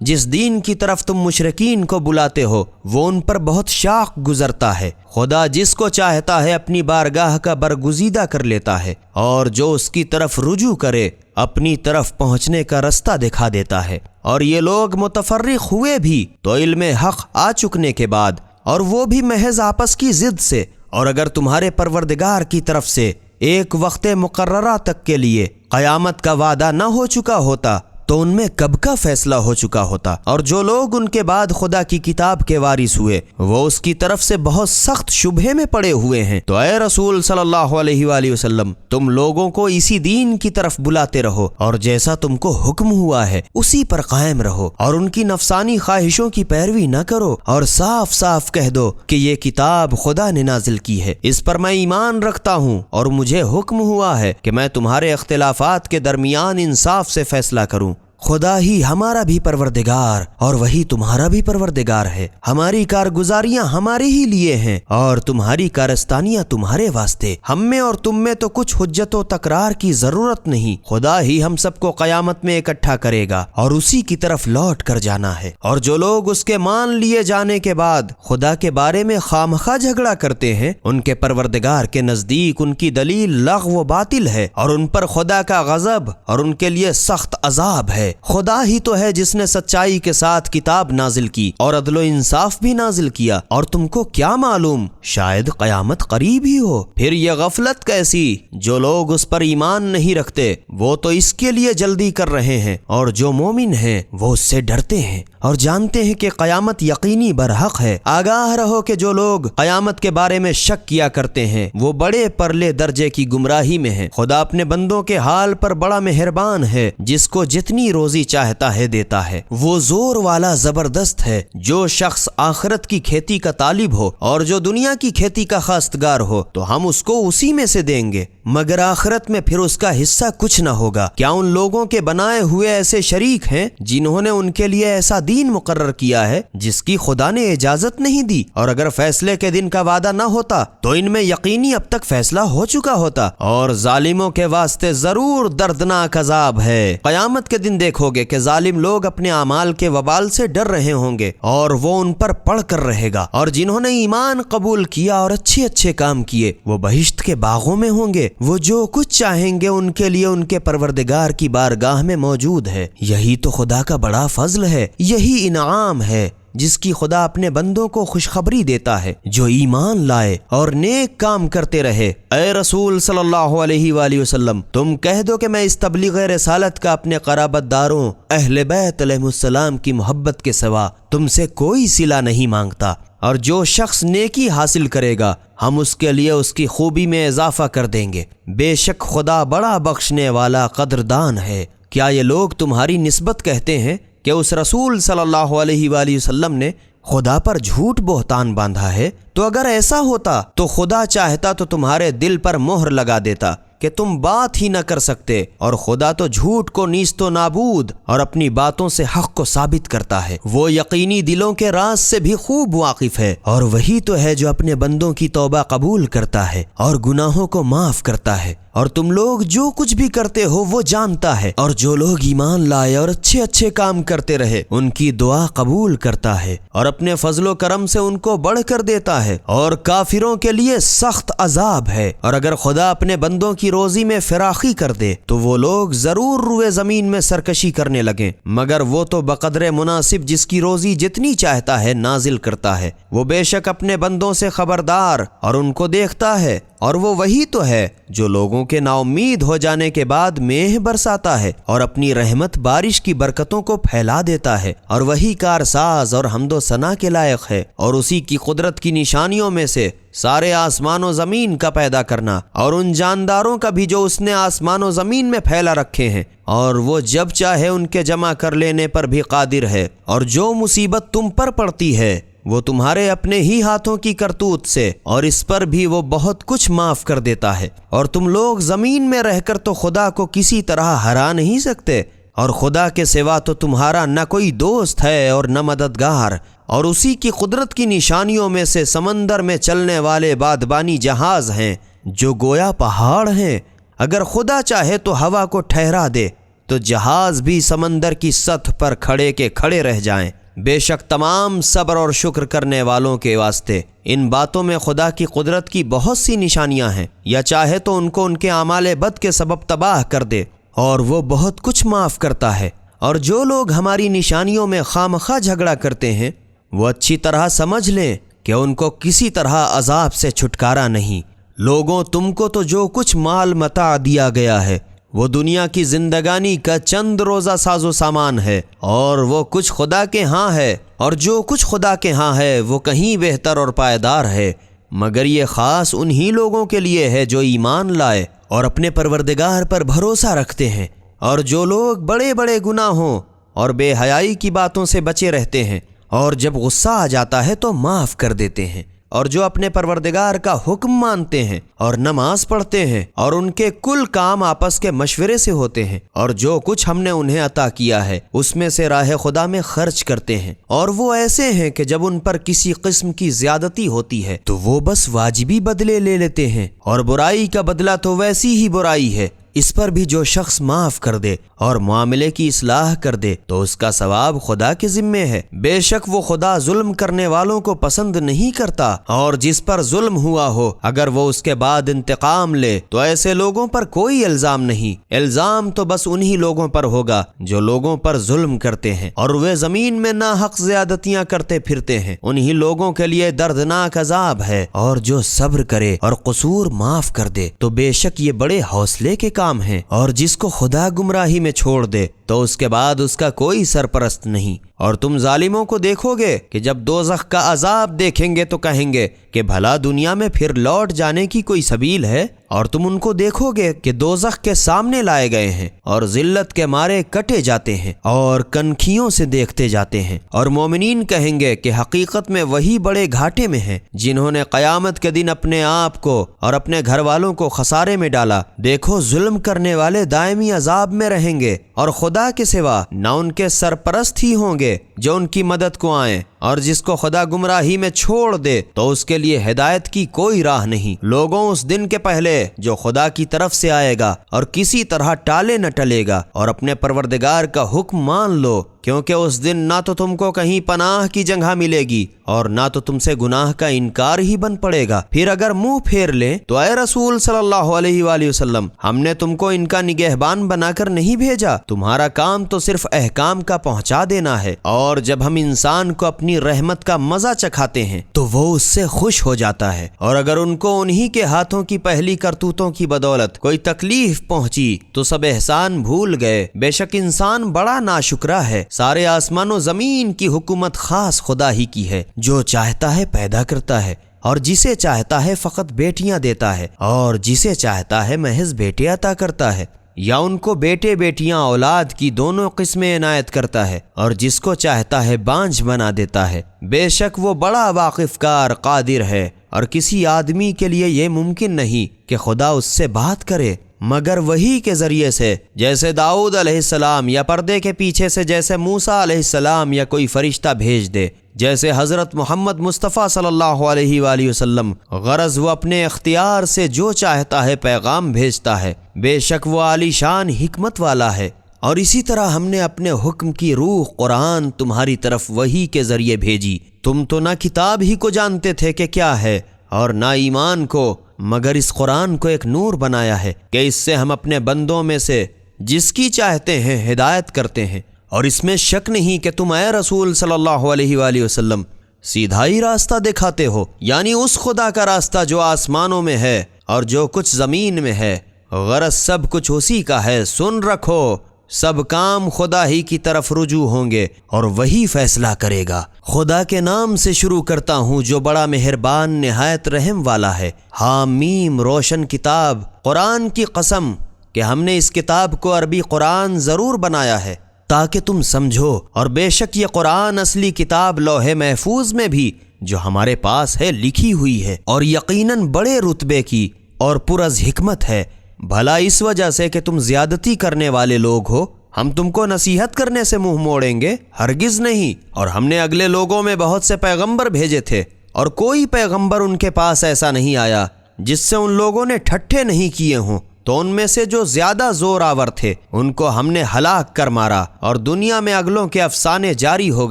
جس دین کی طرف تم مشرکین کو بلاتے ہو وہ ان پر بہت شاق گزرتا ہے۔ خدا جس کو چاہتا ہے اپنی بارگاہ کا برگزیدہ کر لیتا ہے، اور جو اس کی طرف رجوع کرے اپنی طرف پہنچنے کا رستہ دکھا دیتا ہے۔ اور یہ لوگ متفرق ہوئے بھی تو علم حق آ چکنے کے بعد، اور وہ بھی محض آپس کی ضد سے۔ اور اگر تمہارے پروردگار کی طرف سے ایک وقت مقررہ تک کے لیے قیامت کا وعدہ نہ ہو چکا ہوتا تو ان میں کب کا فیصلہ ہو چکا ہوتا۔ اور جو لوگ ان کے بعد خدا کی کتاب کے وارث ہوئے وہ اس کی طرف سے بہت سخت شبہے میں پڑے ہوئے ہیں۔ تو اے رسول صلی اللہ علیہ وآلہ وسلم، تم لوگوں کو اسی دین کی طرف بلاتے رہو، اور جیسا تم کو حکم ہوا ہے اسی پر قائم رہو، اور ان کی نفسانی خواہشوں کی پیروی نہ کرو، اور صاف صاف کہہ دو کہ یہ کتاب خدا نے نازل کی ہے، اس پر میں ایمان رکھتا ہوں، اور مجھے حکم ہوا ہے کہ میں تمہارے اختلافات کے درمیان انصاف سے فیصلہ کروں۔ خدا ہی ہمارا بھی پروردگار اور وہی تمہارا بھی پروردگار ہے۔ ہماری کارگزاریاں ہمارے ہی لیے ہیں اور تمہاری کارستانیاں تمہارے واسطے۔ ہم میں اور تم میں تو کچھ حجت و تکرار کی ضرورت نہیں۔ خدا ہی ہم سب کو قیامت میں اکٹھا کرے گا اور اسی کی طرف لوٹ کر جانا ہے۔ اور جو لوگ اس کے مان لیے جانے کے بعد خدا کے بارے میں خامخواہ جھگڑا کرتے ہیں، ان کے پروردگار کے نزدیک ان کی دلیل لغو و باطل ہے، اور ان پر خدا کا غضب اور ان کے لیے سخت عذاب ہے۔ خدا ہی تو ہے جس نے سچائی کے ساتھ کتاب نازل کی اور عدل و انصاف بھی نازل کیا، اور تم کو کیا معلوم شاید قیامت قریب ہی ہو۔ پھر یہ غفلت کیسی؟ جو لوگ اس پر ایمان نہیں رکھتے وہ تو اس کے لیے جلدی کر رہے ہیں، اور جو مومن ہیں وہ اس سے ڈرتے ہیں اور جانتے ہیں کہ قیامت یقینی برحق ہے۔ آگاہ رہو کہ جو لوگ قیامت کے بارے میں شک کیا کرتے ہیں وہ بڑے پرلے درجے کی گمراہی میں ہیں۔ خدا اپنے بندوں کے حال پر بڑا مہربان ہے، جس کو جتنی روزی چاہتا ہے دیتا ہے۔ وہ زور والا زبردست ہے۔ جو شخص آخرت کی کھیتی کا طالب ہو اور جو دنیا کی کھیتی کا خواستگار ہو تو ہم اس کو اسی میں سے دیں گے، مگر آخرت میں پھر اس کا حصہ کچھ نہ ہوگا۔ کیا ان لوگوں کے بنائے ہوئے ایسے شریک ہیں جنہوں نے ان کے لیے ایسا دین مقرر کیا ہے جس کی خدا نے اجازت نہیں دی؟ اور اگر فیصلے کے دن کا وعدہ نہ ہوتا تو ان میں یقینی اب تک فیصلہ ہو چکا ہوتا، اور ظالموں کے واسطے ضرور دردناک عذاب ہے۔ قیامت کے دن دیکھو گے کہ ظالم لوگ اپنے اعمال کے وبال سے ڈر رہے ہوں گے اور وہ ان پر پڑ کر رہے گا، اور جنہوں نے ایمان قبول کیا اور اچھے اچھے کام کیے وہ بہشت کے باغوں میں ہوں گے۔ وہ جو کچھ چاہیں گے ان کے لیے ان کے پروردگار کی بارگاہ میں موجود ہے۔ یہی تو خدا کا بڑا فضل ہے، یہی انعام ہے جس کی خدا اپنے بندوں کو خوشخبری دیتا ہے جو ایمان لائے اور نیک کام کرتے رہے۔ اے رسول صلی اللہ علیہ وآلہ وسلم، تم کہہ دو کہ میں اس تبلیغ رسالت کا اپنے قرابت داروں اہل بیت علیہ السلام کی محبت کے سوا تم سے کوئی صلہ نہیں مانگتا، اور جو شخص نیکی حاصل کرے گا ہم اس کے لیے اس کی خوبی میں اضافہ کر دیں گے۔ بے شک خدا بڑا بخشنے والا قدردان ہے۔ کیا یہ لوگ تمہاری نسبت کہتے ہیں کہ اس رسول صلی اللہ علیہ وآلہ وسلم نے خدا پر جھوٹ بہتان باندھا ہے؟ تو اگر ایسا ہوتا تو خدا چاہتا تو تمہارے دل پر مہر لگا دیتا کہ تم بات ہی نہ کر سکتے، اور خدا تو جھوٹ کو نیست و نابود اور اپنی باتوں سے حق کو ثابت کرتا ہے۔ وہ یقینی دلوں کے راز سے بھی خوب واقف ہے، اور وہی تو ہے جو اپنے بندوں کی توبہ قبول کرتا ہے اور گناہوں کو معاف کرتا ہے۔ اور تم لوگ جو کچھ بھی کرتے ہو وہ جانتا ہے، اور جو لوگ ایمان لائے اور اچھے اچھے کام کرتے رہے ان کی دعا قبول کرتا ہے، اور اپنے فضل و کرم سے ان کو بڑھ کر دیتا ہے۔ اور کافروں کے لیے سخت عذاب ہے۔ اور اگر خدا اپنے بندوں کی روزی میں فراخی کر دے تو وہ لوگ ضرور روئے زمین میں سرکشی کرنے لگیں، مگر وہ تو بقدر مناسب جس کی روزی جتنی چاہتا ہے نازل کرتا ہے۔ وہ بے شک اپنے بندوں سے خبردار اور ان کو دیکھتا ہے، اور وہ وہی تو ہے جو لوگوں کے نا امید ہو جانے کے بعد میہ برساتا ہے اور اپنی رحمت بارش کی برکتوں کو پھیلا دیتا ہے، اور وہی کارساز اور حمد و ثنا کے لائق ہے۔ اور اسی کی قدرت کی نشانیوں میں سے سارے آسمان و زمین کا پیدا کرنا، اور ان جانداروں کا بھی جو اس نے آسمان و زمین میں پھیلا رکھے ہیں، اور وہ جب چاہے ان کے جمع کر لینے پر بھی قادر ہے۔ اور جو مصیبت تم پر پڑتی ہے وہ تمہارے اپنے ہی ہاتھوں کی کرتوت سے، اور اس پر بھی وہ بہت کچھ معاف کر دیتا ہے۔ اور تم لوگ زمین میں رہ کر تو خدا کو کسی طرح ہرا نہیں سکتے، اور خدا کے سوا تو تمہارا نہ کوئی دوست ہے اور نہ مددگار۔ اور اسی کی قدرت کی نشانیوں میں سے سمندر میں چلنے والے بادبانی جہاز ہیں جو گویا پہاڑ ہیں۔ اگر خدا چاہے تو ہوا کو ٹھہرا دے تو جہاز بھی سمندر کی سطح پر کھڑے کے کھڑے رہ جائیں۔ بے شک تمام صبر اور شکر کرنے والوں کے واسطے ان باتوں میں خدا کی قدرت کی بہت سی نشانیاں ہیں، یا چاہے تو ان کو ان کے اعمال بد کے سبب تباہ کر دے، اور وہ بہت کچھ معاف کرتا ہے۔ اور جو لوگ ہماری نشانیوں میں خامخواہ جھگڑا کرتے ہیں، وہ اچھی طرح سمجھ لیں کہ ان کو کسی طرح عذاب سے چھٹکارا نہیں۔ لوگوں، تم کو تو جو کچھ مال متاع دیا گیا ہے وہ دنیا کی زندگانی کا چند روزہ ساز و سامان ہے، اور وہ کچھ خدا کے ہاں ہے، اور جو کچھ خدا کے ہاں ہے وہ کہیں بہتر اور پائیدار ہے، مگر یہ خاص انہی لوگوں کے لیے ہے جو ایمان لائے اور اپنے پروردگار پر بھروسہ رکھتے ہیں۔ اور جو لوگ بڑے بڑے گناہوں اور بے حیائی کی باتوں سے بچے رہتے ہیں، اور جب غصہ آ جاتا ہے تو معاف کر دیتے ہیں، اور جو اپنے پروردگار کا حکم مانتے ہیں اور نماز پڑھتے ہیں، اور ان کے کل کام آپس کے مشورے سے ہوتے ہیں، اور جو کچھ ہم نے انہیں عطا کیا ہے اس میں سے راہ خدا میں خرچ کرتے ہیں، اور وہ ایسے ہیں کہ جب ان پر کسی قسم کی زیادتی ہوتی ہے تو وہ بس واجبی بدلے لے لیتے ہیں، اور برائی کا بدلہ تو ویسی ہی برائی ہے۔ اس پر بھی جو شخص معاف کر دے اور معاملے کی اصلاح کر دے تو اس کا ثواب خدا کے ذمے ہے۔ بے شک وہ خدا ظلم کرنے والوں کو پسند نہیں کرتا، اور جس پر ظلم ہوا ہو اگر وہ اس کے بعد انتقام لے تو ایسے لوگوں پر کوئی الزام نہیں۔ الزام تو بس انہی لوگوں پر ہوگا جو لوگوں پر ظلم کرتے ہیں اور وہ زمین میں ناحق زیادتیاں کرتے پھرتے ہیں، انہی لوگوں کے لیے دردناک عذاب ہے۔ اور جو صبر کرے اور قصور معاف کر دے تو بے شک یہ بڑے حوصلے کے کام ہیں، اور جس کو خدا گمراہی میں چھوڑ دے تو اس کے بعد اس کا کوئی سرپرست نہیں۔ اور تم ظالموں کو دیکھو گے کہ جب دوزخ کا عذاب دیکھیں گے تو کہیں گے کہ بھلا دنیا میں پھر لوٹ جانے کی کوئی سبیل ہے؟ اور تم ان کو دیکھو گے کہ دوزخ کے سامنے لائے گئے ہیں اور ذلت کے مارے کٹے جاتے ہیں اور کنکھیوں سے دیکھتے جاتے ہیں۔ اور مومنین کہیں گے کہ حقیقت میں وہی بڑے گھاٹے میں ہیں جنہوں نے قیامت کے دن اپنے آپ کو اور اپنے گھر والوں کو خسارے میں ڈالا۔ دیکھو، ظلم کرنے والے دائمی عذاب میں رہیں گے، اور خدا کے سوا نہ ان کے سرپرست ہی ہوں گے جو ان کی مدد کو آئیں، اور جس کو خدا گمراہی میں چھوڑ دے تو اس کے لیے ہدایت کی کوئی راہ نہیں۔ لوگوں، اس دن کے پہلے جو خدا کی طرف سے آئے گا اور کسی طرح ٹالے نہ ٹلے گا، اور اپنے پروردگار کا حکم مان لو، کیونکہ اس دن نہ تو تم کو کہیں پناہ کی جگہ ملے گی اور نہ تو تم سے گناہ کا انکار ہی بن پڑے گا۔ پھر اگر منہ پھیر لیں تو اے رسول صلی اللہ علیہ وآلہ وسلم، ہم نے تم کو ان کا نگہبان بنا کر نہیں بھیجا، تمہارا کام تو صرف احکام کا پہنچا دینا ہے، اور جب ہم انسان کو اپنی رحمت کا مزہ چکھاتے ہیں تو وہ اس سے خوش ہو جاتا ہے، اور اگر ان کو انہی کے ہاتھوں کی پہلی کرتوتوں کی بدولت کوئی تکلیف پہنچی تو سب احسان بھول گئے۔ بے شک انسان بڑا ناشکرا ہے۔ سارے آسمان و زمین کی حکومت خاص خدا ہی کی ہے، جو چاہتا ہے پیدا کرتا ہے، اور جسے چاہتا ہے فقط بیٹیاں دیتا ہے، اور جسے چاہتا ہے محض بیٹے عطا کرتا ہے، یا ان کو بیٹے بیٹیاں اولاد کی دونوں قسمیں عنایت کرتا ہے، اور جس کو چاہتا ہے بانجھ بنا دیتا ہے۔ بے شک وہ بڑا واقف کار قادر ہے، اور کسی آدمی کے لیے یہ ممکن نہیں کہ خدا اس سے بات کرے مگر وحی کے ذریعے سے، جیسے داؤد علیہ السلام، یا پردے کے پیچھے سے جیسے موسیٰ علیہ السلام، یا کوئی فرشتہ بھیج دے جیسے حضرت محمد مصطفیٰ صلی اللہ علیہ وآلہ وسلم۔ غرض وہ اپنے اختیار سے جو چاہتا ہے پیغام بھیجتا ہے، بے شک وہ عالی شان حکمت والا ہے۔ اور اسی طرح ہم نے اپنے حکم کی روح قرآن تمہاری طرف وحی کے ذریعے بھیجی۔ تم تو نہ کتاب ہی کو جانتے تھے کہ کیا ہے، اور نہ ایمان کو، مگر اس قرآن کو ایک نور بنایا ہے کہ اس سے ہم اپنے بندوں میں سے جس کی چاہتے ہیں ہدایت کرتے ہیں۔ اور اس میں شک نہیں کہ تم اے رسول صلی اللہ علیہ وآلہ وسلم سیدھا ہی راستہ دکھاتے ہو، یعنی اس خدا کا راستہ جو آسمانوں میں ہے اور جو کچھ زمین میں ہے۔ غرض سب کچھ اسی کا ہے، سن رکھو، سب کام خدا ہی کی طرف رجوع ہوں گے اور وہی فیصلہ کرے گا۔ خدا کے نام سے شروع کرتا ہوں جو بڑا مہربان نہایت رحم والا ہے۔ حامیم، روشن کتاب، قرآن کی قسم کہ ہم نے اس کتاب کو عربی قرآن ضرور بنایا ہے تاکہ تم سمجھو، اور بے شک یہ قرآن اصلی کتاب لوح محفوظ میں بھی جو ہمارے پاس ہے لکھی ہوئی ہے، اور یقیناً بڑے رتبے کی اور پر از حکمت ہے۔ بھلا اس وجہ سے کہ تم زیادتی کرنے والے لوگ ہو ہم تم کو نصیحت کرنے سے منہ موڑیں گے؟ ہرگز نہیں۔ اور ہم نے اگلے لوگوں میں بہت سے پیغمبر بھیجے تھے، اور کوئی پیغمبر ان کے پاس ایسا نہیں آیا جس سے ان لوگوں نے ٹھٹھے نہیں کیے ہوں، تو ان میں سے جو زیادہ زور آور تھے ان کو ہم نے ہلاک کر مارا اور دنیا میں اگلوں کے افسانے جاری ہو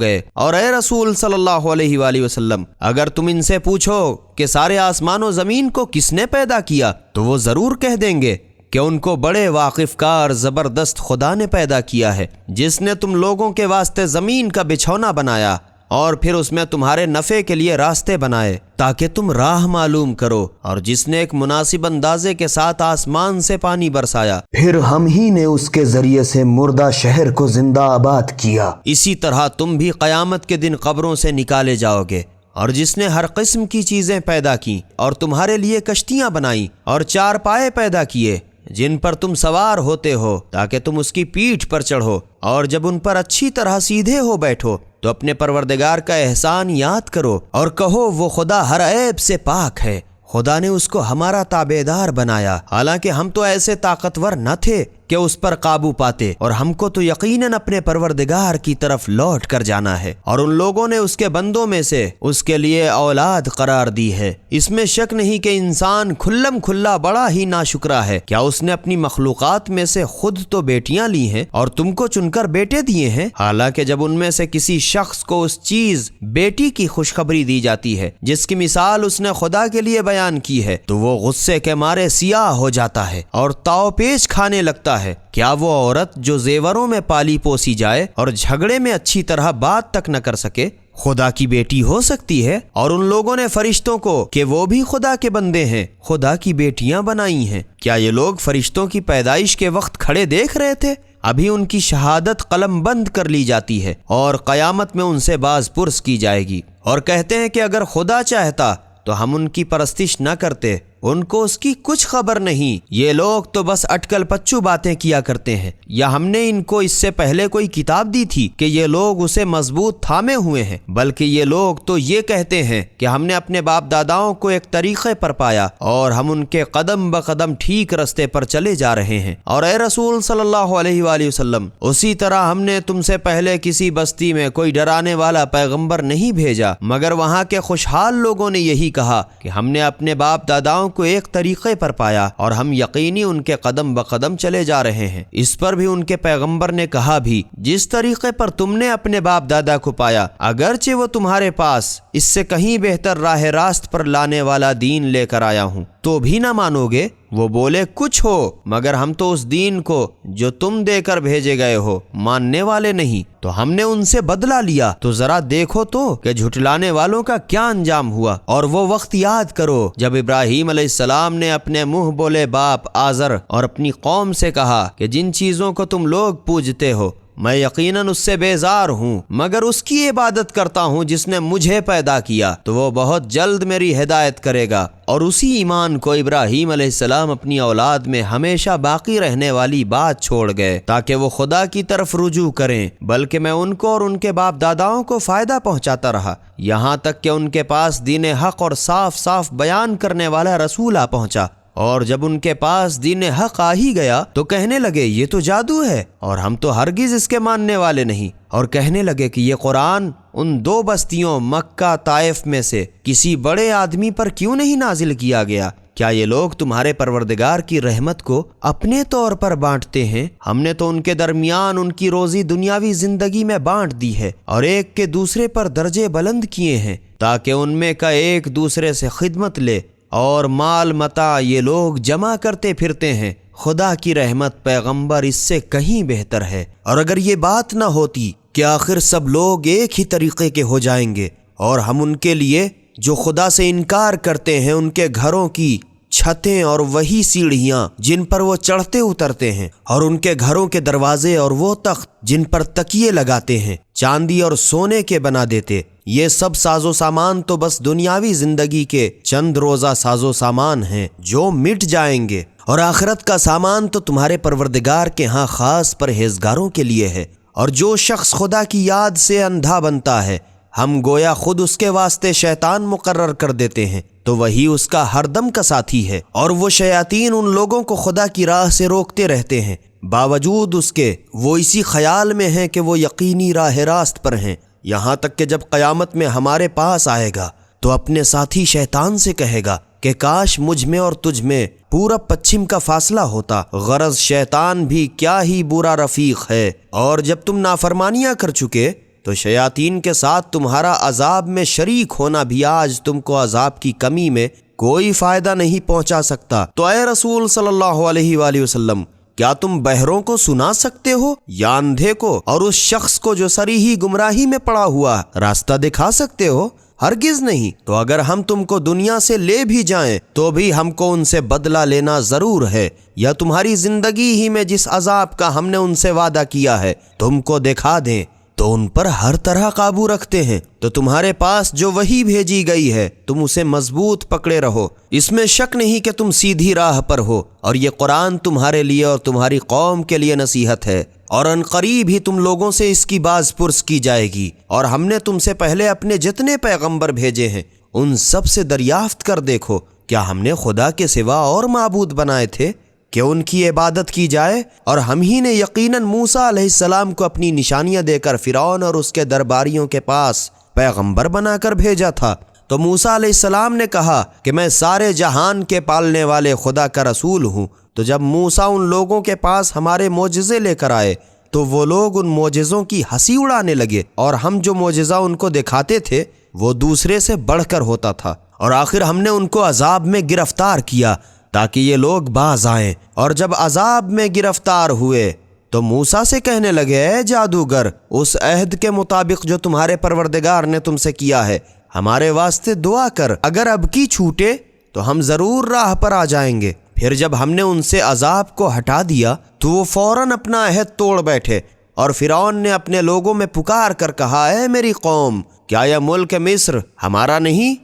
گئے۔ اور اے رسول صلی اللہ علیہ وآلہ وسلم، اگر تم ان سے پوچھو کہ سارے آسمان و زمین کو کس نے پیدا کیا تو وہ ضرور کہہ دیں گے کہ ان کو بڑے واقف کار زبردست خدا نے پیدا کیا ہے، جس نے تم لوگوں کے واسطے زمین کا بچھونا بنایا اور پھر اس میں تمہارے نفع کے لیے راستے بنائے تاکہ تم راہ معلوم کرو، اور جس نے ایک مناسب اندازے کے ساتھ آسمان سے پانی برسایا، پھر ہم ہی نے اس کے ذریعے سے مردہ شہر کو زندہ آباد کیا۔ اسی طرح تم بھی قیامت کے دن قبروں سے نکالے جاؤ گے۔ اور جس نے ہر قسم کی چیزیں پیدا کی اور تمہارے لیے کشتیاں بنائیں اور چارپائے پیدا کیے جن پر تم سوار ہوتے ہو تاکہ تم اس کی پیٹھ پر چڑھو، اور جب ان پر اچھی طرح سیدھے ہو بیٹھو تو اپنے پروردگار کا احسان یاد کرو اور کہو وہ خدا ہر عیب سے پاک ہے۔ خدا نے اس کو ہمارا تابعدار بنایا، حالانکہ ہم تو ایسے طاقتور نہ تھے کہ اس پر قابو پاتے، اور ہم کو تو یقیناً اپنے پروردگار کی طرف لوٹ کر جانا ہے، اور ان لوگوں نے اس کے بندوں میں سے اس کے لیے اولاد قرار دی ہے۔ اس میں شک نہیں کہ انسان کھلم کھلا بڑا ہی ناشکرا ہے۔ کیا اس نے اپنی مخلوقات میں سے خود تو بیٹیاں لی ہیں اور تم کو چن کر بیٹے دیے ہیں، حالانکہ جب ان میں سے کسی شخص کو اس چیز بیٹی کی خوشخبری دی جاتی ہے جس کی مثال اس نے خدا کے لیے بیان کی ہے تو وہ غصے کے مارے سیاہ ہو جاتا ہے اور تاؤ پیچ کھانے لگتا ہے۔ کیا وہ عورت جو زیوروں میں پالی پوسی جائے اور جھگڑے میں اچھی طرح بات تک نہ کر سکے خدا کی بیٹی ہو سکتی ہے؟ اور ان لوگوں نے فرشتوں کو کہ وہ بھی خدا کے بندے ہیں خدا کی بیٹیاں بنائی ہیں۔ کیا یہ لوگ فرشتوں کی پیدائش کے وقت کھڑے دیکھ رہے تھے؟ ابھی ان کی شہادت قلم بند کر لی جاتی ہے اور قیامت میں ان سے باز پرس کی جائے گی، اور کہتے ہیں کہ اگر خدا چاہتا تو ہم ان کی پرستش نہ کرتے، ان کو اس کی کچھ خبر نہیں، یہ لوگ تو بس اٹکل پچو باتیں کیا کرتے ہیں۔ یا ہم نے ان کو اس سے پہلے کوئی کتاب دی تھی کہ یہ لوگ اسے مضبوط تھامے ہوئے ہیں؟ بلکہ یہ لوگ تو یہ کہتے ہیں کہ ہم نے اپنے باپ داداؤں کو ایک طریقے پر پایا اور ہم ان کے قدم بقدم ٹھیک رستے پر چلے جا رہے ہیں۔ اور اے رسول صلی اللہ علیہ وآلہ وسلم، اسی طرح ہم نے تم سے پہلے کسی بستی میں کوئی ڈرانے والا پیغمبر نہیں بھیجا مگر وہاں کے خوشحال لوگوں نے یہی کہا کہ ہم نے اپنے باپ داداؤں کو ایک طریقے پر پایا اور ہم یقینی ان کے قدم بقدم چلے جا رہے ہیں۔ اس پر بھی ان کے پیغمبر نے کہا بھی، جس طریقے پر تم نے اپنے باپ دادا کو پایا اگرچہ وہ تمہارے پاس اس سے کہیں بہتر راہ راست پر لانے والا دین لے کر آیا ہوں تو بھی نہ مانو گے؟ وہ بولے، کچھ ہو مگر ہم تو اس دین کو جو تم دے کر بھیجے گئے ہو ماننے والے نہیں۔ تو ہم نے ان سے بدلہ لیا، تو ذرا دیکھو تو کہ جھٹلانے والوں کا کیا انجام ہوا۔ اور وہ وقت یاد کرو جب ابراہیم علیہ السلام نے اپنے منہ بولے باپ آزر اور اپنی قوم سے کہا کہ جن چیزوں کو تم لوگ پوجتے ہو میں یقیناً اس سے بیزار ہوں، مگر اس کی عبادت کرتا ہوں جس نے مجھے پیدا کیا، تو وہ بہت جلد میری ہدایت کرے گا۔ اور اسی ایمان کو ابراہیم علیہ السلام اپنی اولاد میں ہمیشہ باقی رہنے والی بات چھوڑ گئے تاکہ وہ خدا کی طرف رجوع کریں، بلکہ میں ان کو اور ان کے باپ داداؤں کو فائدہ پہنچاتا رہا یہاں تک کہ ان کے پاس دین حق اور صاف صاف بیان کرنے والا رسول آ پہنچا۔ اور جب ان کے پاس دین حق آ ہی گیا تو کہنے لگے یہ تو جادو ہے اور ہم تو ہرگز اس کے ماننے والے نہیں، اور کہنے لگے کہ یہ قرآن ان دو بستیوں مکہ طائف میں سے کسی بڑے آدمی پر کیوں نہیں نازل کیا گیا؟ کیا یہ لوگ تمہارے پروردگار کی رحمت کو اپنے طور پر بانٹتے ہیں؟ ہم نے تو ان کے درمیان ان کی روزی دنیاوی زندگی میں بانٹ دی ہے اور ایک کے دوسرے پر درجے بلند کیے ہیں تاکہ ان میں کا ایک دوسرے سے خدمت لے، اور مال متاع یہ لوگ جمع کرتے پھرتے ہیں۔ خدا کی رحمت پیغمبر اس سے کہیں بہتر ہے۔ اور اگر یہ بات نہ ہوتی کہ آخر سب لوگ ایک ہی طریقے کے ہو جائیں گے اور ہم ان کے لیے جو خدا سے انکار کرتے ہیں ان کے گھروں کی چھتیں اور وہی سیڑھیاں جن پر وہ چڑھتے اترتے ہیں اور ان کے گھروں کے دروازے اور وہ تخت جن پر تکیے لگاتے ہیں چاندی اور سونے کے بنا دیتے، یہ سب ساز و سامان تو بس دنیاوی زندگی کے چند روزہ ساز و سامان ہیں جو مٹ جائیں گے، اور آخرت کا سامان تو تمہارے پروردگار کے ہاں خاص پرہیزگاروں کے لیے ہے۔ اور جو شخص خدا کی یاد سے اندھا بنتا ہے ہم گویا خود اس کے واسطے شیطان مقرر کر دیتے ہیں تو وہی اس کا ہر دم کا ساتھی ہے، اور وہ شیاطین ان لوگوں کو خدا کی راہ سے روکتے رہتے ہیں باوجود اس کے وہ اسی خیال میں ہیں کہ وہ یقینی راہ راست پر ہیں، یہاں تک کہ جب قیامت میں ہمارے پاس آئے گا تو اپنے ساتھی شیطان سے کہے گا کہ کاش مجھ میں اور تجھ میں پورب پچھم کا فاصلہ ہوتا، غرض شیطان بھی کیا ہی برا رفیق ہے، اور جب تم نافرمانیاں کر چکے تو شیاطین کے ساتھ تمہارا عذاب میں شریک ہونا بھی آج تم کو عذاب کی کمی میں کوئی فائدہ نہیں پہنچا سکتا۔ تو اے رسول صلی اللہ علیہ وآلہ وسلم، کیا تم بہروں کو سنا سکتے ہو یا اندھے کو اور اس شخص کو جو سریحی گمراہی میں پڑا ہوا راستہ دکھا سکتے ہو؟ ہرگز نہیں۔ تو اگر ہم تم کو دنیا سے لے بھی جائیں تو بھی ہم کو ان سے بدلہ لینا ضرور ہے، یا تمہاری زندگی ہی میں جس عذاب کا ہم نے ان سے وعدہ کیا ہے تم کو دکھا دیں تو ان پر ہر طرح قابو رکھتے ہیں۔ تو تمہارے پاس جو وحی بھیجی گئی ہے تم اسے مضبوط پکڑے رہو، اس میں شک نہیں کہ تم سیدھی راہ پر ہو، اور یہ قرآن تمہارے لیے اور تمہاری قوم کے لیے نصیحت ہے، اور ان قریب ہی تم لوگوں سے اس کی باز پرس کی جائے گی، اور ہم نے تم سے پہلے اپنے جتنے پیغمبر بھیجے ہیں ان سب سے دریافت کر دیکھو، کیا ہم نے خدا کے سوا اور معبود بنائے تھے کہ ان کی عبادت کی جائے؟ اور ہم ہی نے یقیناً موسیٰ علیہ السلام کو اپنی نشانیاں دے کر فرعون اور اس کے درباریوں کے پاس پیغمبر بنا کر بھیجا تھا۔ تو موسیٰ علیہ السلام نے کہا کہ میں سارے جہان کے پالنے والے خدا کا رسول ہوں۔ تو جب موسیٰ ان لوگوں کے پاس ہمارے معجزے لے کر آئے تو وہ لوگ ان معجزوں کی ہنسی اڑانے لگے، اور ہم جو معجزہ ان کو دکھاتے تھے وہ دوسرے سے بڑھ کر ہوتا تھا، اور آخر ہم نے ان کو عذاب میں گرفتار کیا تاکہ یہ لوگ باز آئیں۔ اور جب عذاب میں گرفتار ہوئے تو موسیٰ سے کہنے لگے، اے جادوگر، اس عہد کے مطابق جو تمہارے پروردگار نے تم سے کیا ہے ہمارے واسطے دعا کر، اگر اب کی چھوٹے تو ہم ضرور راہ پر آ جائیں گے۔ پھر جب ہم نے ان سے عذاب کو ہٹا دیا تو وہ فوراً اپنا عہد توڑ بیٹھے، اور فرعون نے اپنے لوگوں میں پکار کر کہا، اے میری قوم، کیا یہ ملک مصر ہمارا نہیں؟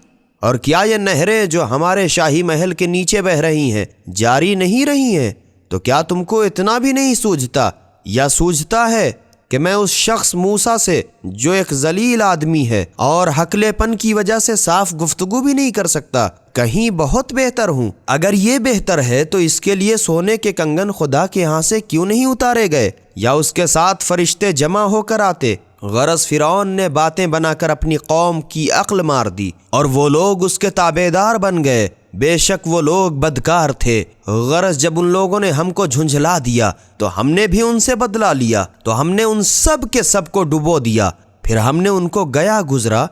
اور کیا یہ نہریں جو ہمارے شاہی محل کے نیچے بہہ رہی ہیں جاری نہیں رہی ہیں؟ تو کیا تم کو اتنا بھی نہیں سوجھتا یا سوجھتا ہے کہ میں اس شخص موسیٰ سے جو ایک ذلیل آدمی ہے اور حقلے پن کی وجہ سے صاف گفتگو بھی نہیں کر سکتا، کہیں بہت بہتر ہوں؟ اگر یہ بہتر ہے تو اس کے لیے سونے کے کنگن خدا کے ہاں سے کیوں نہیں اتارے گئے، یا اس کے ساتھ فرشتے جمع ہو کر آتے؟ غرض فرعون نے باتیں بنا کر اپنی قوم کی عقل مار دی، اور وہ لوگ اس کے تابعدار بن گئے۔ بے شک وہ لوگ بدکار تھے۔ غرض جب ان لوگوں نے ہم کو جھنجھلا دیا تو ہم نے بھی ان سے بدلہ لیا، تو ہم نے ان سب کے سب کو ڈبو دیا، پھر ہم نے ان کو گیا گزرا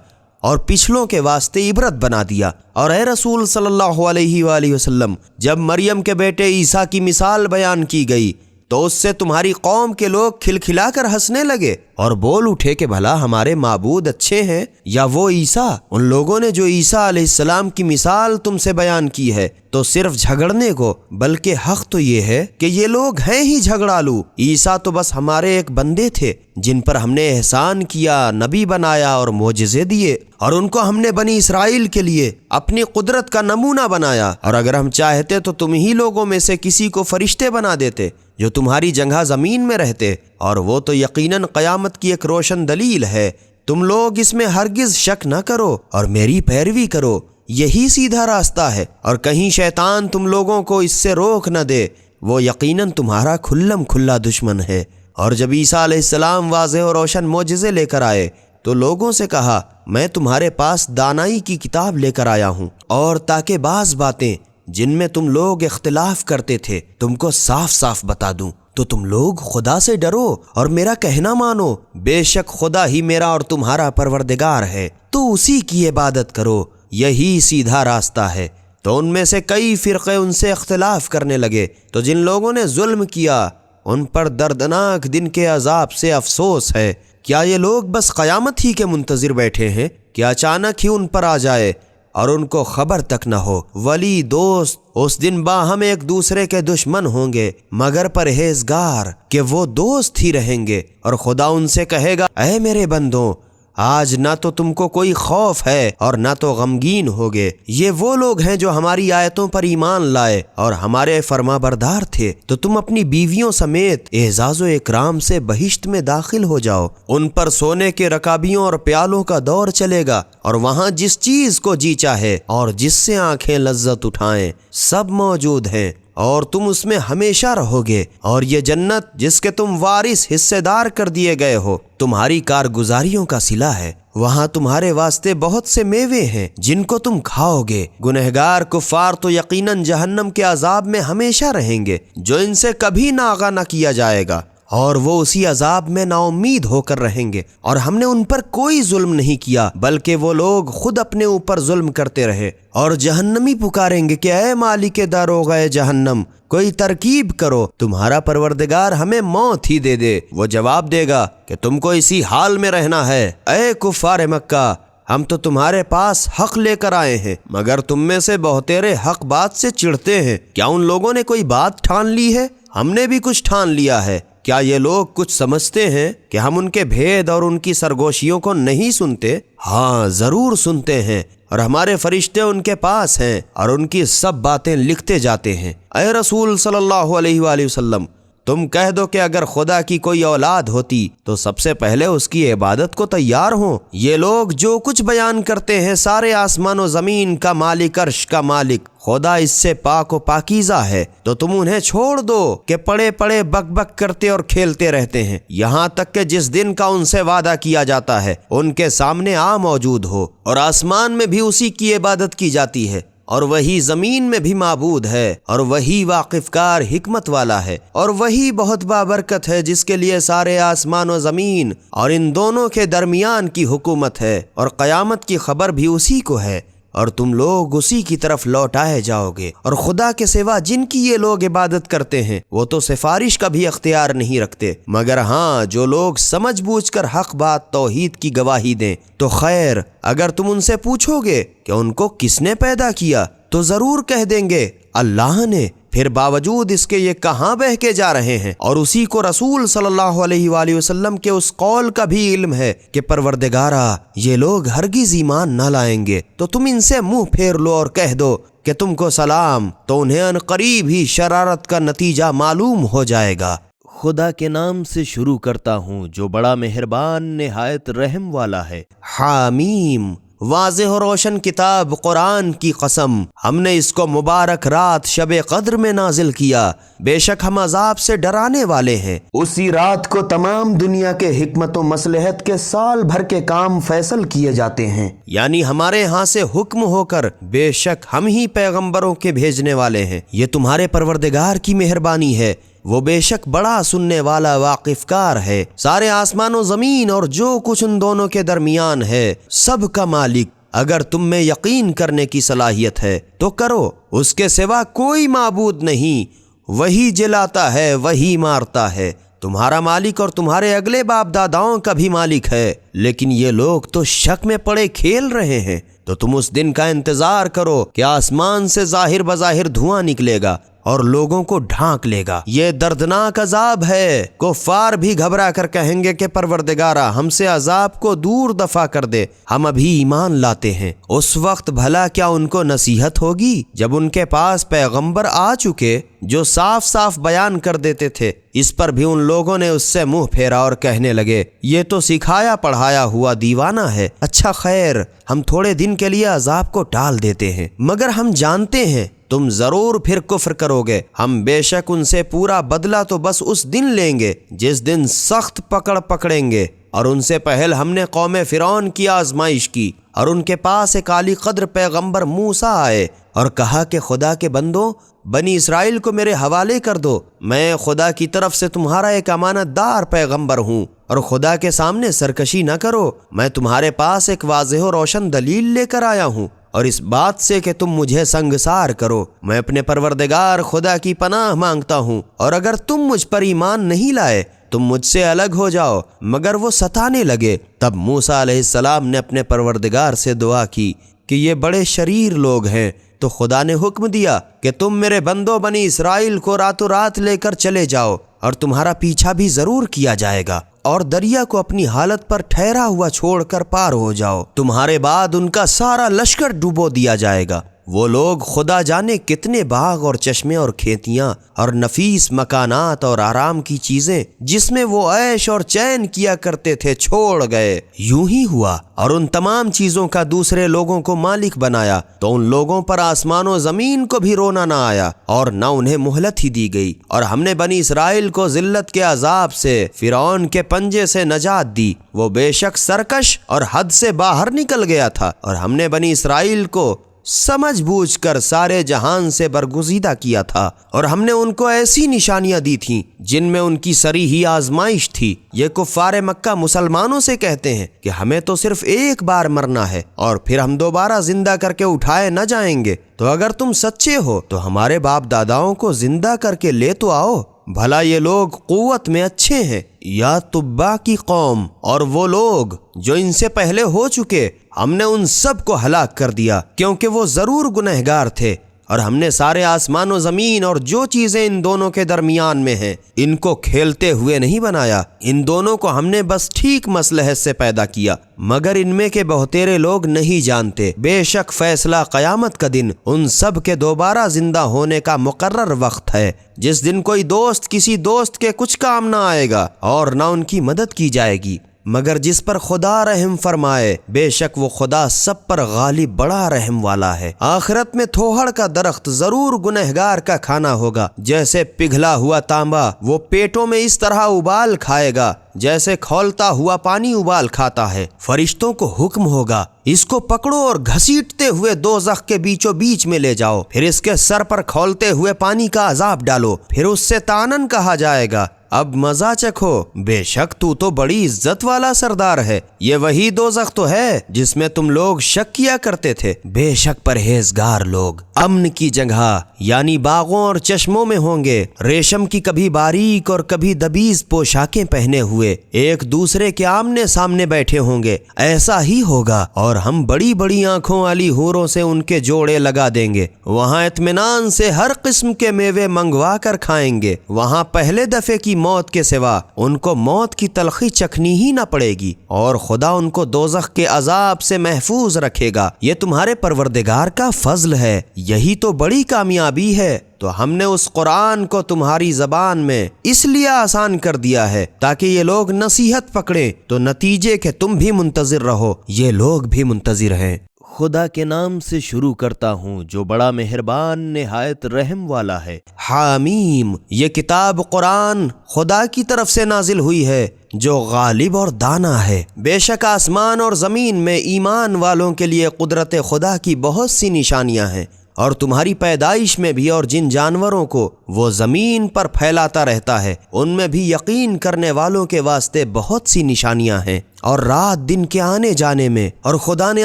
اور پچھلوں کے واسطے عبرت بنا دیا۔ اور اے رسول صلی اللہ علیہ وآلہ وسلم، جب مریم کے بیٹے عیسیٰ کی مثال بیان کی گئی تو اس سے تمہاری قوم کے لوگ کھلکھلا کر ہنسنے لگے اور بول اٹھے کہ بھلا ہمارے معبود اچھے ہیں یا وہ عیسیٰ؟ ان لوگوں نے جو عیسیٰ علیہ السلام کی مثال تم سے بیان کی ہے تو صرف جھگڑنے کو، بلکہ حق تو یہ ہے کہ یہ لوگ ہیں ہی جھگڑالو۔ عیسیٰ تو بس ہمارے ایک بندے تھے جن پر ہم نے احسان کیا، نبی بنایا اور معجزے دیے، اور ان کو ہم نے بنی اسرائیل کے لیے اپنی قدرت کا نمونہ بنایا، اور اگر ہم چاہتے تو تم ہی لوگوں میں سے کسی کو فرشتے بنا دیتے جو تمہاری جگہ زمین میں رہتے، اور وہ تو یقیناً قیامت کی ایک روشن دلیل ہے۔ تم لوگ اس میں ہرگز شک نہ کرو اور میری پیروی کرو، یہی سیدھا راستہ ہے، اور کہیں شیطان تم لوگوں کو اس سے روک نہ دے، وہ یقیناً تمہارا کھلم کھلا دشمن ہے۔ اور جب عیسیٰ علیہ السلام واضح اور روشن معجزے لے کر آئے تو لوگوں سے کہا، میں تمہارے پاس دانائی کی کتاب لے کر آیا ہوں، اور تاکہ بعض باتیں جن میں تم لوگ اختلاف کرتے تھے تم کو صاف صاف بتا دوں، تو تم لوگ خدا سے ڈرو اور میرا کہنا مانو۔ بے شک خدا ہی میرا اور تمہارا پروردگار ہے، تو اسی کی عبادت کرو، یہی سیدھا راستہ ہے۔ تو ان میں سے کئی فرقے ان سے اختلاف کرنے لگے، تو جن لوگوں نے ظلم کیا ان پر دردناک دن کے عذاب سے افسوس ہے۔ کیا یہ لوگ بس قیامت ہی کے منتظر بیٹھے ہیں کہ اچانک ہی ان پر آ جائے اور ان کو خبر تک نہ ہو؟ ولی دوست اس دن باہم ایک دوسرے کے دشمن ہوں گے، مگر پرہیزگار کہ وہ دوست ہی رہیں گے۔ اور خدا ان سے کہے گا، اے میرے بندوں، آج نہ تو تم کو کوئی خوف ہے اور نہ تو غمگین ہوگے۔ یہ وہ لوگ ہیں جو ہماری آیتوں پر ایمان لائے اور ہمارے فرما بردار تھے، تو تم اپنی بیویوں سمیت اعزاز و اکرام سے بہشت میں داخل ہو جاؤ۔ ان پر سونے کے رکابیوں اور پیالوں کا دور چلے گا، اور وہاں جس چیز کو جی چاہے اور جس سے آنکھیں لذت اٹھائیں سب موجود ہیں، اور تم اس میں ہمیشہ رہو گے۔ اور یہ جنت جس کے تم وارث حصے دار کر دیے گئے ہو تمہاری کارگزاریوں کا صلہ ہے، وہاں تمہارے واسطے بہت سے میوے ہیں جن کو تم کھاؤ گے۔ گنہگار کفار تو یقیناً جہنم کے عذاب میں ہمیشہ رہیں گے جو ان سے کبھی ناغہ نہ کیا جائے گا، اور وہ اسی عذاب میں نا امید ہو کر رہیں گے۔ اور ہم نے ان پر کوئی ظلم نہیں کیا بلکہ وہ لوگ خود اپنے اوپر ظلم کرتے رہے۔ اور جہنمی پکاریں گے کہ اے مالک داروغہ جہنم، کوئی ترکیب کرو، تمہارا پروردگار ہمیں موت ہی دے دے۔ وہ جواب دے گا کہ تم کو اسی حال میں رہنا ہے۔ اے کفار مکہ، ہم تو تمہارے پاس حق لے کر آئے ہیں، مگر تم میں سے بہتیرے حق بات سے چڑھتے ہیں۔ کیا ان لوگوں نے کوئی بات ٹھان لی ہے؟ ہم نے بھی کچھ ٹھان لیا ہے۔ کیا یہ لوگ کچھ سمجھتے ہیں کہ ہم ان کے بھید اور ان کی سرگوشیوں کو نہیں سنتے؟ ہاں ضرور سنتے ہیں، اور ہمارے فرشتے ان کے پاس ہیں اور ان کی سب باتیں لکھتے جاتے ہیں۔ اے رسول صلی اللہ علیہ وآلہ وسلم، تم کہہ دو کہ اگر خدا کی کوئی اولاد ہوتی تو سب سے پہلے اس کی عبادت کو تیار ہوں۔ یہ لوگ جو کچھ بیان کرتے ہیں سارے آسمان و زمین کا مالک، عرش کا مالک خدا اس سے پاک و پاکیزہ ہے، تو تم انہیں چھوڑ دو کہ پڑے پڑے بک بک کرتے اور کھیلتے رہتے ہیں، یہاں تک کہ جس دن کا ان سے وعدہ کیا جاتا ہے ان کے سامنے آ موجود ہو۔ اور آسمان میں بھی اسی کی عبادت کی جاتی ہے، اور وہی زمین میں بھی معبود ہے، اور وہی واقف کار حکمت والا ہے، اور وہی بہت بابرکت ہے جس کے لیے سارے آسمان و زمین اور ان دونوں کے درمیان کی حکومت ہے، اور قیامت کی خبر بھی اسی کو ہے، اور تم لوگ اسی کی طرف لوٹائے جاؤ گے۔ اور خدا کے سوا جن کی یہ لوگ عبادت کرتے ہیں وہ تو سفارش کا بھی اختیار نہیں رکھتے، مگر ہاں جو لوگ سمجھ بوجھ کر حق بات توحید کی گواہی دیں تو خیر۔ اگر تم ان سے پوچھو گے کہ ان کو کس نے پیدا کیا تو ضرور کہہ دیں گے اللہ نے، پھر باوجود اس کے یہ کہاں بہہ کے جا رہے ہیں۔ اور اسی کو رسول صلی اللہ علیہ وآلہ وسلم کے اس قول کا بھی علم ہے کہ پروردگارا یہ لوگ ہرگز ایمان نہ لائیں گے، تو تم ان سے منہ پھیر لو اور کہہ دو کہ تم کو سلام، تو انہیں ان قریب ہی شرارت کا نتیجہ معلوم ہو جائے گا۔ خدا کے نام سے شروع کرتا ہوں جو بڑا مہربان نہایت رحم والا ہے۔ حامیم، واضح و روشن کتاب قرآن کی قسم، ہم نے اس کو مبارک رات شب قدر میں نازل کیا، بے شک ہم عذاب سے ڈرانے والے ہیں۔ اسی رات کو تمام دنیا کے حکمت و مصلحت کے سال بھر کے کام فیصل کیے جاتے ہیں، یعنی ہمارے ہاں سے حکم ہو کر بے شک ہم ہی پیغمبروں کے بھیجنے والے ہیں۔ یہ تمہارے پروردگار کی مہربانی ہے، وہ بے شک بڑا سننے والا واقف کار ہے۔ سارے آسمان و زمین اور جو کچھ ان دونوں کے درمیان ہے سب کا مالک۔ اگر تم میں یقین کرنے کی صلاحیت ہے تو کرو، اس کے سوا کوئی معبود نہیں، وہی جلاتا ہے وہی مارتا ہے، تمہارا مالک اور تمہارے اگلے باپ داداؤں کا بھی مالک ہے، لیکن یہ لوگ تو شک میں پڑے کھیل رہے ہیں۔ تو تم اس دن کا انتظار کرو کہ آسمان سے ظاہر بظاہر دھواں نکلے گا اور لوگوں کو ڈھانک لے گا۔ یہ دردناک عذاب ہے، کفار بھی گھبرا کر کہیں گے کہ پروردگارا ہم سے عذاب کو دور دفع کر دے، ہم ابھی ایمان لاتے ہیں۔ اس وقت بھلا کیا ان کو نصیحت ہوگی جب ان کے پاس پیغمبر آ چکے جو صاف صاف بیان کر دیتے تھے؟ اس پر بھی ان لوگوں نے اس سے منہ پھیرا اور کہنے لگے یہ تو سکھایا پڑھایا ہوا دیوانہ ہے، اچھا خیر ہم تھوڑے دن کے لیے عذاب کو ٹال دیتے ہیں، مگر ہم جانتے ہیں تم ضرور پھر کفر کرو گے، ہم بے شک ان سے پورا بدلہ تو بس اس دن لیں گے جس دن سخت پکڑیں گے۔ اور ان سے پہل ہم نے قوم فرعون کی آزمائش کی، اور ان کے پاس ایک عالی قدر پیغمبر موسیٰ آئے اور کہا کہ خدا کے بندوں بنی اسرائیل کو میرے حوالے کر دو، میں خدا کی طرف سے تمہارا ایک امانت دار پیغمبر ہوں، اور خدا کے سامنے سرکشی نہ کرو، میں تمہارے پاس ایک واضح و روشن دلیل لے کر آیا ہوں، اور اس بات سے کہ تم مجھے سنگسار کرو، میں اپنے پروردگار خدا کی پناہ مانگتا ہوں، اور اگر تم مجھ پر ایمان نہیں لائے تم مجھ سے الگ ہو جاؤ۔ مگر وہ ستانے لگے، تب موسیٰ علیہ السلام نے اپنے پروردگار سے دعا کی کہ یہ بڑے شریر لوگ ہیں، تو خدا نے حکم دیا کہ تم میرے بندوں بنی اسرائیل کو راتوں رات لے کر چلے جاؤ، اور تمہارا پیچھا بھی ضرور کیا جائے گا، اور دریا کو اپنی حالت پر ٹھہرا ہوا چھوڑ کر پار ہو جاؤ، تمہارے بعد ان کا سارا لشکر ڈبو دیا جائے گا۔ وہ لوگ خدا جانے کتنے باغ اور چشمے اور کھیتیاں اور نفیس مکانات اور آرام کی چیزیں جس میں وہ عیش اور چین کیا کرتے تھے چھوڑ گئے۔ یوں ہی ہوا اور ان تمام چیزوں کا دوسرے لوگوں کو مالک بنایا تو ان لوگوں پر آسمان و زمین کو بھی رونا نہ آیا اور نہ انہیں مہلت ہی دی گئی، اور ہم نے بنی اسرائیل کو ذلت کے عذاب سے فرعون کے پنجے سے نجات دی۔ وہ بے شک سرکش اور حد سے باہر نکل گیا تھا، اور ہم نے بنی اسرائیل کو سمجھ بوجھ کر سارے جہان سے برگزیدہ کیا تھا، اور ہم نے ان کو ایسی نشانیاں دی تھیں جن میں ان کی سری ہی آزمائش تھی۔ یہ کفار مکہ مسلمانوں سے کہتے ہیں کہ ہمیں تو صرف ایک بار مرنا ہے اور پھر ہم دوبارہ زندہ کر کے اٹھائے نہ جائیں گے، تو اگر تم سچے ہو تو ہمارے باپ داداؤں کو زندہ کر کے لے تو آؤ، بھلا یہ لوگ قوت میں اچھے ہیں یا تبا کی قوم، اور وہ لوگ جو ان سے پہلے ہو چکے ہم نے ان سب کو ہلاک کر دیا، کیونکہ وہ ضرور گنہگار تھے۔ اور ہم نے سارے آسمان و زمین اور جو چیزیں ان دونوں کے درمیان میں ہیں ان کو کھیلتے ہوئے نہیں بنایا، ان دونوں کو ہم نے بس ٹھیک مصلحت سے پیدا کیا، مگر ان میں کے بہتیرے لوگ نہیں جانتے۔ بے شک فیصلہ قیامت کا دن ان سب کے دوبارہ زندہ ہونے کا مقرر وقت ہے، جس دن کوئی دوست کسی دوست کے کچھ کام نہ آئے گا اور نہ ان کی مدد کی جائے گی، مگر جس پر خدا رحم فرمائے، بے شک وہ خدا سب پر غالب بڑا رحم والا ہے۔ آخرت میں تھوہڑ کا درخت ضرور گنہگار کا کھانا ہوگا، جیسے پگھلا ہوا تانبا وہ پیٹوں میں اس طرح ابال کھائے گا جیسے کھولتا ہوا پانی ابال کھاتا ہے۔ فرشتوں کو حکم ہوگا، اس کو پکڑو اور گھسیٹتے ہوئے دوزخ کے بیچوں بیچ میں لے جاؤ، پھر اس کے سر پر کھولتے ہوئے پانی کا عذاب ڈالو، پھر اس سے تانن کہا جائے گا، اب مزہ چکھو، بے شک تو بڑی عزت والا سردار ہے۔ یہ وہی دوزخ تو ہے جس میں تم لوگ شک کیا کرتے تھے۔ بے شک پرہیزگار لوگ امن کی جگہ یعنی باغوں اور چشموں میں ہوں گے، ریشم کی کبھی باریک اور کبھی دبیز پوشاکیں پہنے ہوئے ایک دوسرے کے آمنے سامنے بیٹھے ہوں گے، ایسا ہی ہوگا، اور ہم بڑی بڑی آنکھوں والی حوروں سے ان کے جوڑے لگا دیں گے، وہاں اطمینان سے ہر قسم کے میوے منگوا کر کھائیں گے، وہاں پہلے دفعے کی موت کے سوا ان کو موت کی تلخی چکھنی ہی نہ پڑے گی، اور خدا ان کو دوزخ کے عذاب سے محفوظ رکھے گا۔ یہ تمہارے پروردگار کا فضل ہے، یہی تو بڑی کامیابی ہے۔ تو ہم نے اس قرآن کو تمہاری زبان میں اس لیے آسان کر دیا ہے تاکہ یہ لوگ نصیحت پکڑیں، تو نتیجے کہ تم بھی منتظر رہو، یہ لوگ بھی منتظر ہیں۔ خدا کے نام سے شروع کرتا ہوں جو بڑا مہربان نہایت رحم والا ہے۔ حامیم، یہ کتاب قرآن خدا کی طرف سے نازل ہوئی ہے جو غالب اور دانا ہے۔ بے شک آسمان اور زمین میں ایمان والوں کے لیے قدرت خدا کی بہت سی نشانیاں ہیں، اور تمہاری پیدائش میں بھی اور جن جانوروں کو وہ زمین پر پھیلاتا رہتا ہے ان میں بھی یقین کرنے والوں کے واسطے بہت سی نشانیاں ہیں، اور رات دن کے آنے جانے میں، اور خدا نے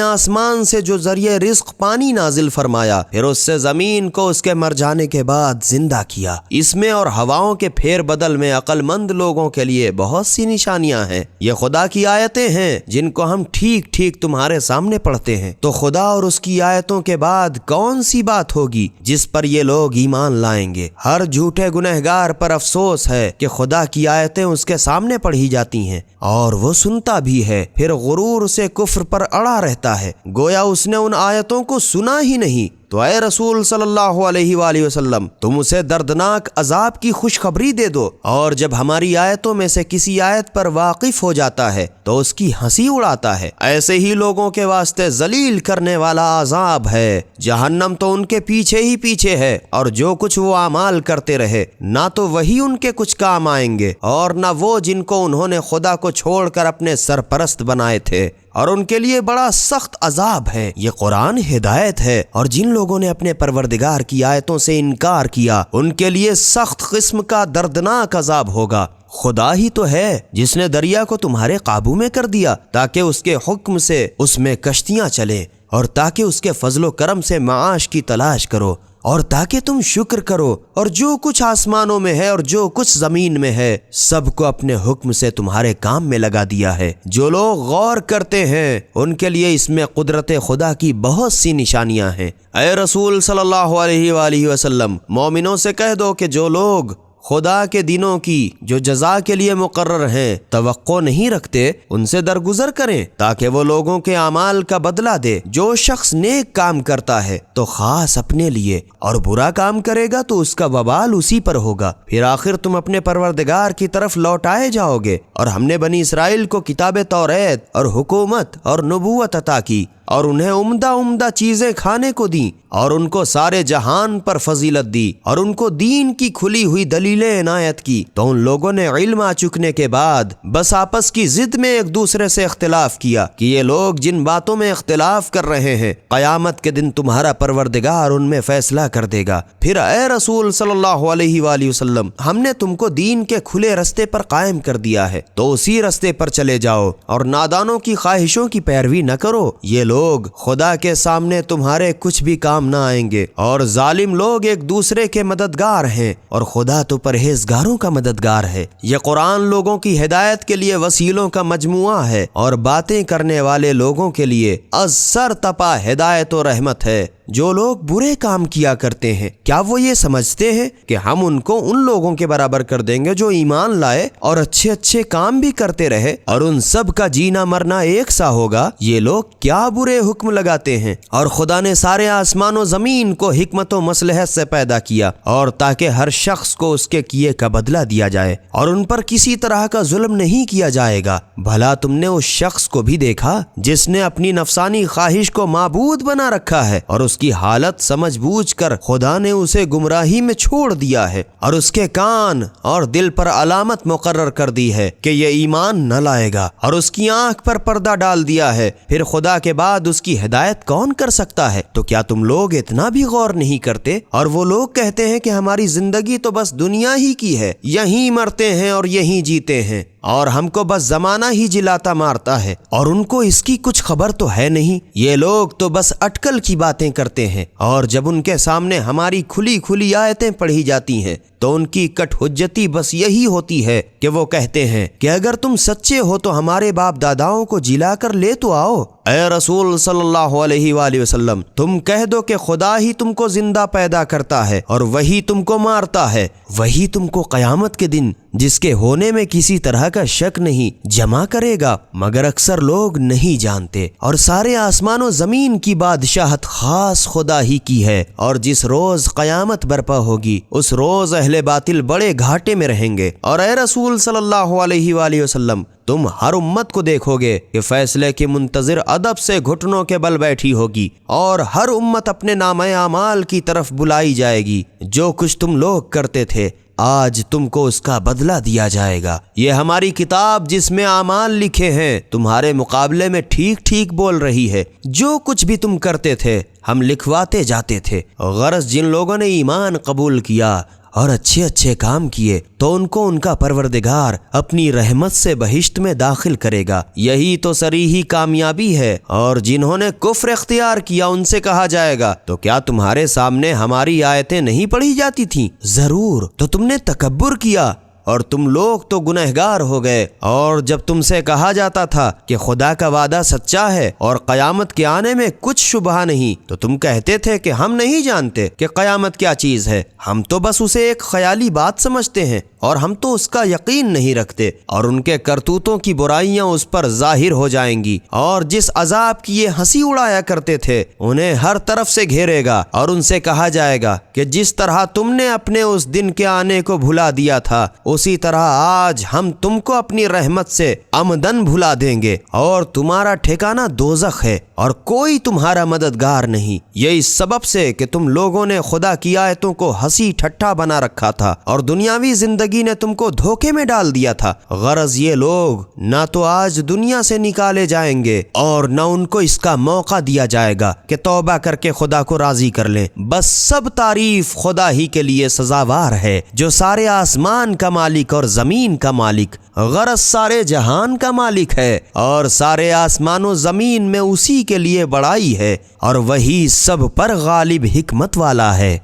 آسمان سے جو ذریعہ رزق پانی نازل فرمایا پھر اس سے زمین کو اس کے مر جانے کے بعد زندہ کیا، اس میں اور ہواؤں کے پھیر بدل میں عقل مند لوگوں کے لیے بہت سی نشانیاں ہیں۔ یہ خدا کی آیتیں ہیں جن کو ہم ٹھیک ٹھیک تمہارے سامنے پڑھتے ہیں، تو خدا اور اس کی آیتوں کے بعد کون سی بات ہوگی جس پر یہ لوگ ایمان لائیں گے؟ ہر جھوٹے گنہگار پر افسوس ہے کہ خدا کی آیتیں اس کے سامنے پڑھی جاتی ہیں اور وہ سنتا بھی ہے، پھر غرور سے کفر پر اڑا رہتا ہے، گویا اس نے ان آیتوں کو سنا ہی نہیں۔ تو اے رسول صلی اللہ علیہ وآلہ وسلم، تم اسے دردناک عذاب کی خوشخبری دے دو، اور جب ہماری آیتوں میں سے کسی آیت پر واقف ہو جاتا ہے تو اس کی ہنسی اڑاتا ہے۔ ایسے ہی لوگوں کے واسطے ذلیل کرنے والا عذاب ہے، جہنم تو ان کے پیچھے ہی پیچھے ہے، اور جو کچھ وہ اعمال کرتے رہے نہ تو وہی ان کے کچھ کام آئیں گے اور نہ وہ جن کو انہوں نے خدا کو چھوڑ کر اپنے سرپرست بنائے تھے، اور ان کے لیے بڑا سخت عذاب ہے۔ یہ قرآن ہدایت ہے، اور جن لوگوں نے اپنے پروردگار کی آیتوں سے انکار کیا ان کے لیے سخت قسم کا دردناک عذاب ہوگا۔ خدا ہی تو ہے جس نے دریا کو تمہارے قابو میں کر دیا تاکہ اس کے حکم سے اس میں کشتیاں چلیں، اور تاکہ اس کے فضل و کرم سے معاش کی تلاش کرو، اور تاکہ تم شکر کرو، اور جو کچھ آسمانوں میں ہے اور جو کچھ زمین میں ہے سب کو اپنے حکم سے تمہارے کام میں لگا دیا ہے۔ جو لوگ غور کرتے ہیں ان کے لیے اس میں قدرت خدا کی بہت سی نشانیاں ہیں۔ اے رسول صلی اللہ علیہ وآلہ وسلم، مومنوں سے کہہ دو کہ جو لوگ خدا کے دنوں کی جو جزا کے لیے مقرر ہیں توقع نہیں رکھتے ان سے درگزر کریں تاکہ وہ لوگوں کے اعمال کا بدلہ دے۔ جو شخص نیک کام کرتا ہے تو خاص اپنے لیے، اور برا کام کرے گا تو اس کا وبال اسی پر ہوگا، پھر آخر تم اپنے پروردگار کی طرف لوٹائے جاؤ گے۔ اور ہم نے بنی اسرائیل کو کتاب توریت اور حکومت اور نبوت عطا کی، اور انہیں عمدہ چیزیں کھانے کو دیں، اور ان کو سارے جہان پر فضیلت دی، اور ان کو دین کی کھلی ہوئی دلیلیں عنایت کی۔ تو ان لوگوں نے علم آ چکنے کے بعد بس آپس کی ضد میں ایک دوسرے سے اختلاف کیا کہ یہ لوگ جن باتوں میں اختلاف کر رہے ہیں قیامت کے دن تمہارا پروردگار ان میں فیصلہ کر دے گا۔ پھر اے رسول صلی اللہ علیہ وآلہ وسلم، ہم نے تم کو دین کے کھلے رستے پر قائم کر دیا ہے، تو اسی رستے پر چلے جاؤ اور نادانوں کی خواہشوں کی پیروی نہ کرو۔ یہ لوگ خدا کے سامنے تمہارے کچھ بھی کام نہ آئیں گے، اور ظالم لوگ ایک دوسرے کے مددگار ہیں، اور خدا تو پرہیزگاروں کا مددگار ہے۔ یہ قرآن لوگوں کی ہدایت کے لیے وسیلوں کا مجموعہ ہے، اور باتیں کرنے والے لوگوں کے لیے از سر تپا ہدایت و رحمت ہے۔ جو لوگ برے کام کیا کرتے ہیں کیا وہ یہ سمجھتے ہیں کہ ہم ان کو ان لوگوں کے برابر کر دیں گے جو ایمان لائے اور اچھے کام بھی کرتے رہے، اور ان سب کا جینا مرنا ایک سا ہوگا؟ یہ لوگ کیا برے حکم لگاتے ہیں۔ اور خدا نے سارے آسمان و زمین کو حکمت و مصلحت سے پیدا کیا، اور تاکہ ہر شخص کو اس کے کیے کا بدلہ دیا جائے، اور ان پر کسی طرح کا ظلم نہیں کیا جائے گا۔ بھلا تم نے اس شخص کو بھی دیکھا جس نے اپنی نفسانی خواہش کو معبود بنا رکھا ہے، اور اس کی حالت سمجھ بوجھ کر خدا نے اسے گمراہی میں چھوڑ دیا ہے، اور اس کے کان اور دل پر علامت مقرر کر دی ہے کہ یہ ایمان نہ لائے گا، اور اس کی آنکھ پر پردہ ڈال دیا ہے۔ پھر خدا کے بعد اس کی ہدایت کون کر سکتا ہے؟ تو کیا تم لوگ اتنا بھی غور نہیں کرتے؟ اور وہ لوگ کہتے ہیں کہ ہماری زندگی تو بس دنیا ہی کی ہے، یہیں مرتے ہیں اور یہیں جیتے ہیں، اور ہم کو بس زمانہ ہی جلاتا مارتا ہے، اور ان کو اس کی کچھ خبر تو ہے نہیں۔ یہ لوگ تو بس اٹکل کی باتیں کرتے ہیں، اور جب ان کے سامنے ہماری کھلی آیتیں پڑھی جاتی ہیں تو ان کی کٹ حجتی بس یہی ہوتی ہے کہ وہ کہتے ہیں کہ اگر تم سچے ہو تو ہمارے باپ داداؤں کو جلا کر لے تو آؤ۔ اے رسول صلی اللہ علیہ وآلہ وسلم، تم کہہ دو کہ خدا ہی تم کو زندہ پیدا کرتا ہے اور وہی تم کو مارتا ہے، وہی تم کو قیامت کے دن جس کے ہونے میں کسی طرح کا شک نہیں جمع کرے گا، مگر اکثر لوگ نہیں جانتے۔ اور سارے آسمان و زمین کی بادشاہت خاص خدا ہی کی ہے، اور جس روز قیامت برپا ہوگی اس روز اہل باطل بڑے گھاٹے میں رہیں گے۔ اور اے رسول صلی اللہ علیہ وآلہ وسلم، تم ہر امت کو دیکھو گے کہ فیصلے کے منتظر ادب سے گھٹنوں کے بل بیٹھی ہوگی، اور ہر امت اپنے نامہ اعمال کی طرف بلائی جائے گی۔ جو کچھ تم لوگ کرتے تھے آج تم کو اس کا بدلہ دیا جائے گا۔ یہ ہماری کتاب جس میں اعمال لکھے ہیں تمہارے مقابلے میں ٹھیک بول رہی ہے۔ جو کچھ بھی تم کرتے تھے ہم لکھواتے جاتے تھے۔ غرض جن لوگوں نے ایمان قبول کیا اور اچھے کام کیے تو ان کو ان کا پروردگار اپنی رحمت سے بہشت میں داخل کرے گا، یہی تو صریحی کامیابی ہے۔ اور جنہوں نے کفر اختیار کیا ان سے کہا جائے گا تو کیا تمہارے سامنے ہماری آیتیں نہیں پڑھی جاتی تھیں؟ ضرور، تو تم نے تکبر کیا اور تم لوگ تو گنہگار ہو گئے۔ اور جب تم سے کہا جاتا تھا کہ خدا کا وعدہ سچا ہے اور قیامت کے آنے میں کچھ شبہ نہیں، تو تم کہتے تھے کہ ہم نہیں جانتے کہ قیامت کیا چیز ہے، ہم تو بس اسے ایک خیالی بات سمجھتے ہیں اور ہم تو اس کا یقین نہیں رکھتے۔ اور ان کے کرتوتوں کی برائیاں اس پر ظاہر ہو جائیں گی، اور جس عذاب کی یہ ہنسی اڑایا کرتے تھے انہیں ہر طرف سے گھیرے گا، اور ان سے کہا جائے گا کہ جس طرح تم نے اپنے اس دن کے آنے کو بھلا دیا تھا اسی طرح آج ہم تم کو اپنی رحمت سے عمدن بھلا دیں گے، اور تمہارا ٹھکانہ دوزخ ہے اور کوئی تمہارا مددگار نہیں۔ یہ اس سبب سے کہ تم لوگوں نے خدا کی آیتوں کو ہنسی ٹھٹھا بنا رکھا تھا اور دنیاوی زندگی نے تم کو دھوکے میں ڈال دیا تھا۔ غرض یہ لوگ نہ تو آج دنیا سے نکالے جائیں گے اور نہ ان کو اس کا موقع دیا جائے گا کہ توبہ کر کے خدا کو راضی کر لیں۔ بس سب تعریف خدا ہی کے لیے سزاوار ہے جو سارے آسمان کا مالک اور زمین کا مالک، غرض سارے جہان کا مالک ہے، اور سارے آسمان و زمین میں اسی کے لیے بڑائی ہے، اور وہی سب پر غالب حکمت والا ہے۔